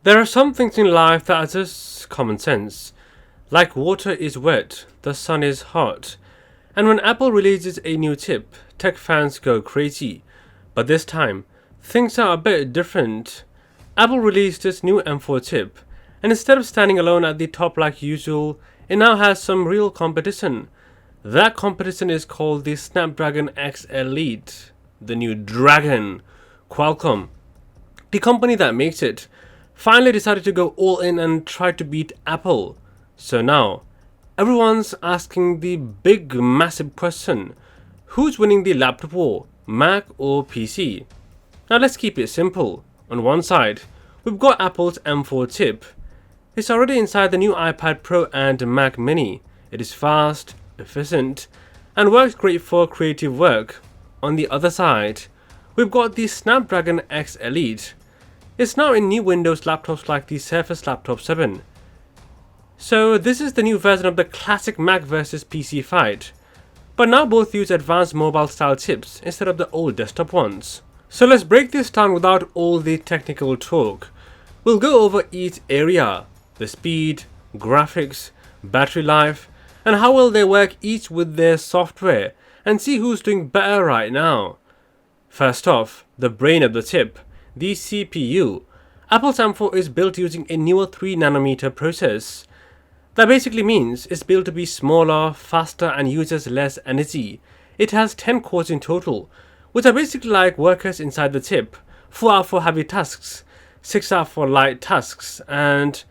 There are some things in life that are just common sense. Like water is wet, the sun is hot. And when Apple releases a new chip, tech fans go crazy. But this time, things are a bit different. Apple released its new M4 chip, and instead of standing alone at the top like usual, it now has some real competition. That competition is called the Snapdragon X Elite, the new dragon. Qualcomm, the company that makes it, finally decided to go all in and try to beat Apple. So now, everyone's asking the big massive question: who's winning the laptop war, Mac or PC? Now let's keep it simple. On one side, we've got Apple's M4 chip. It's already inside the new iPad Pro and Mac Mini. It is fast, efficient, and works great for creative work. On the other side, we've got the Snapdragon X Elite. It's now in new Windows laptops like the Surface Laptop 7. So this is the new version of the classic Mac versus PC fight. But now both use advanced mobile style chips instead of the old desktop ones. So let's break this down without all the technical talk. We'll go over each area: the speed, graphics, battery life, and how well they work each with their software, and see who's doing better right now. First off, the brain of the chip, the CPU. Apple's M4 is built using a newer 3nm process. That basically means it's built to be smaller, faster, and uses less energy. It has 10 cores in total, which are basically like workers inside the chip. 4 are for heavy tasks, 6 are for light tasks, and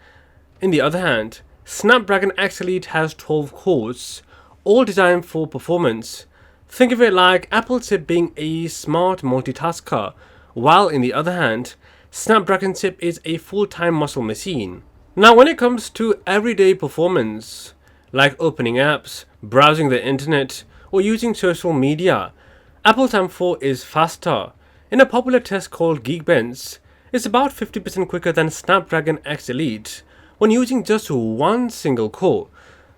in the other hand, Snapdragon X Elite has 12 cores, all designed for performance. Think of it like Apple chip being a smart multitasker, while in the other hand, Snapdragon chip is a full-time muscle machine. Now when it comes to everyday performance, like opening apps, browsing the internet, or using social media, Apple's M4 is faster. In a popular test called Geekbench, it's about 50% quicker than Snapdragon X Elite when using just one single core.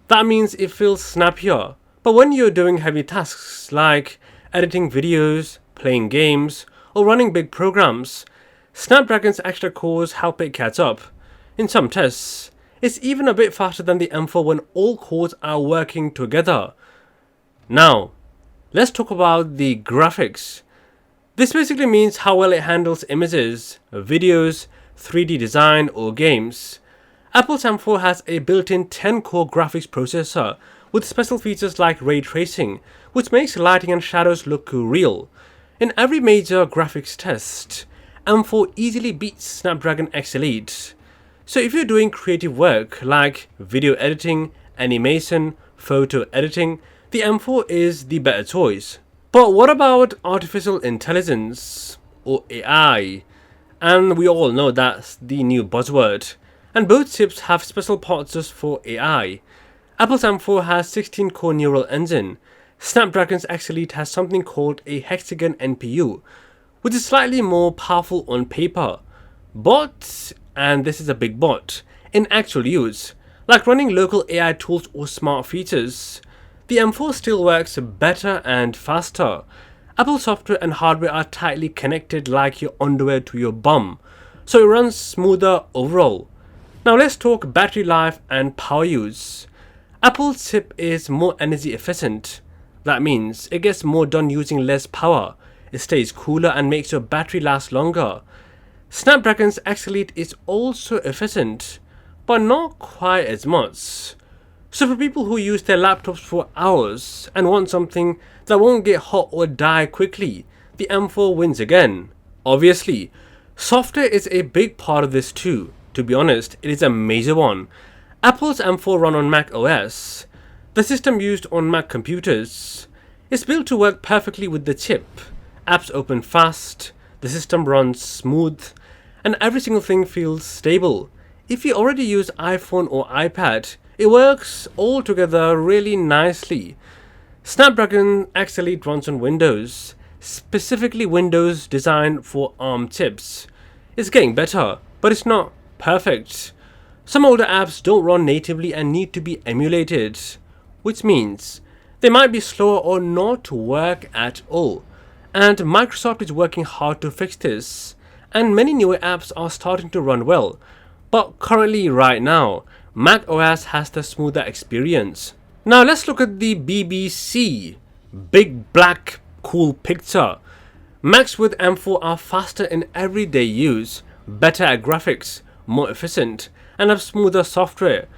That means it feels snappier. But when you're doing heavy tasks like editing videos, playing games, or running big programs, Snapdragon's extra cores help it catch up. In some tests, it's even a bit faster than the M4 when all cores are working together. Now, let's talk about the graphics. This basically means how well it handles images, videos, 3D design, or games. Apple's M4 has a built-in 10-core graphics processor with special features like ray tracing, which makes lighting and shadows look real. In every major graphics test, M4 easily beats Snapdragon X Elite. So if you're doing creative work like video editing, animation, photo editing, the M4 is the better choice. But what about artificial intelligence, or AI? And we all know that's the new buzzword. And both chips have special parts just for AI. Apple's M4 has 16-core neural engine. Snapdragon's X Elite has something called a hexagon NPU, which is slightly more powerful on paper. But, and this is a big but, in actual use, like running local AI tools or smart features, the M4 still works better and faster. Apple software and hardware are tightly connected like your underwear to your bum, so it runs smoother overall. Now let's talk battery life and power use. Apple's chip is more energy efficient. That means it gets more done using less power. It stays cooler and makes your battery last longer. Snapdragon's X Elite is also efficient, but not quite as much. So for people who use their laptops for hours and want something that won't get hot or die quickly, the M4 wins again. Obviously, software is a big part of this too. To be honest, it is a major one. Apple's M4 runs on Mac OS, the system used on Mac computers. It's built to work perfectly with the chip. Apps open fast, the system runs smooth, and every single thing feels stable. If you already use iPhone or iPad, it works all together really nicely. Snapdragon X Elite runs on Windows, specifically Windows designed for ARM chips. It's getting better, but it's not perfect. Some older apps don't run natively and need to be emulated, which means they might be slower or not work at all. And Microsoft is working hard to fix this, and many newer apps are starting to run well. but currently right now, Mac OS has the smoother experience. Now let's look at the BBC. Big black cool picture. Macs with M4 are faster in everyday use, better at graphics, more efficient, and have smoother software.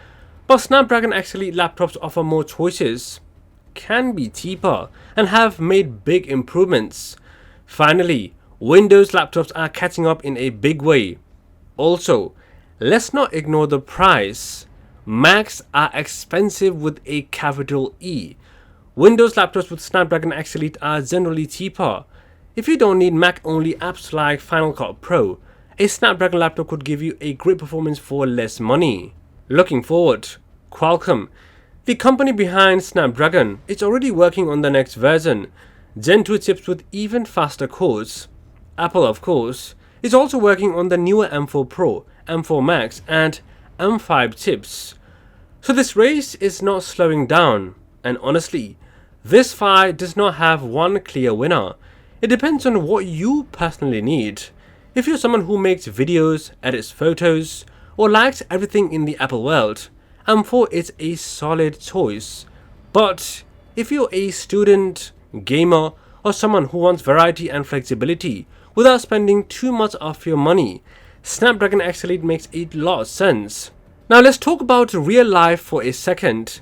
But Snapdragon X Elite laptops offer more choices, can be cheaper, and have made big improvements. Finally, Windows laptops are catching up in a big way. Also, let's not ignore the price. Macs are expensive with a capital E. Windows laptops with Snapdragon X Elite are generally cheaper. If you don't need Mac-only apps like Final Cut Pro, a Snapdragon laptop could give you a great performance for less money. Looking forward, Qualcomm, the company behind Snapdragon, is already working on the next version, Gen 2 chips with even faster cores. Apple, of course, is also working on the newer M4 Pro, M4 Max, and M5 chips. So this race is not slowing down, and honestly, this fight does not have one clear winner. It depends on what you personally need. If you're someone who makes videos, edits photos, or likes everything in the Apple world, M4 is a solid choice. But if you're a student, gamer, or someone who wants variety and flexibility without spending too much of your money, Snapdragon X Elite makes a lot of sense. Now let's talk about real life for a second.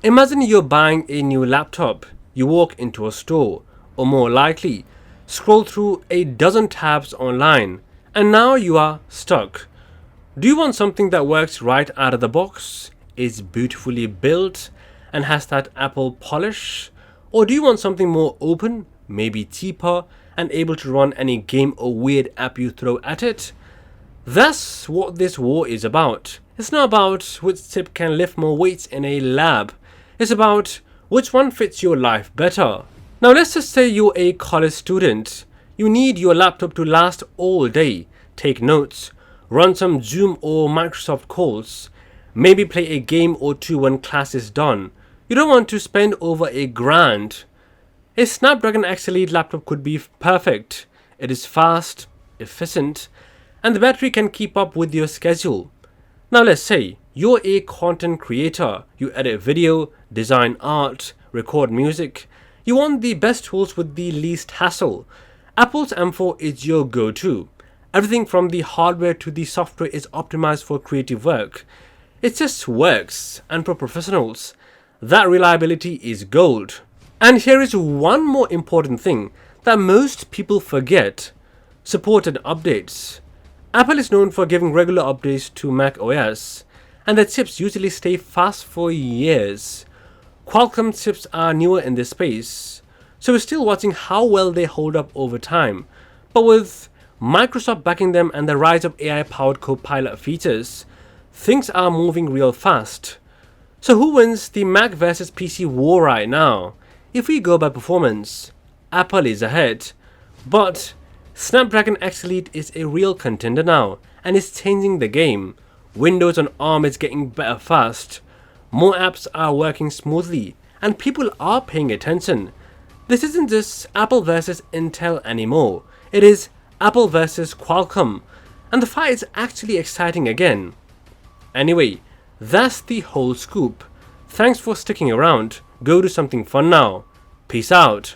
Imagine you're buying a new laptop. You walk into a store, or more likely, scroll through a dozen tabs online, and now you are stuck. Do you want something that works right out of the box, is beautifully built, and has that Apple polish? Or do you want something more open, maybe cheaper, and able to run any game or weird app you throw at it? That's what this war is about. It's not about which chip can lift more weights in a lab. It's about which one fits your life better. Now let's just say you're a college student. You need your laptop to last all day, take notes, run some Zoom or Microsoft calls, maybe play a game or two when class is done. You don't want to spend over $1,000. A Snapdragon X Elite laptop could be perfect. It is fast, efficient, and the battery can keep up with your schedule. Now let's say you're a content creator. You edit video, design art, record music. You want the best tools with the least hassle. Apple's M4 is your go-to. Everything from the hardware to the software is optimized for creative work. It just works, and for professionals, that reliability is gold. And here is one more important thing that most people forget: supported updates. Apple is known for giving regular updates to Mac OS, and their chips usually stay fast for years. Qualcomm chips are newer in this space, so we're still watching how well they hold up over time. But with Microsoft backing them and the rise of AI-powered Copilot features, things are moving real fast. So who wins the Mac versus PC war right now? If we go by performance, Apple is ahead, but Snapdragon X Elite is a real contender now, and is changing the game. Windows on ARM is getting better fast, more apps are working smoothly, and people are paying attention. This isn't just Apple versus Intel anymore, it is Apple versus Qualcomm, and the fight is actually exciting again. Anyway, that's the whole scoop. Thanks for sticking around. Go do something fun now. Peace out.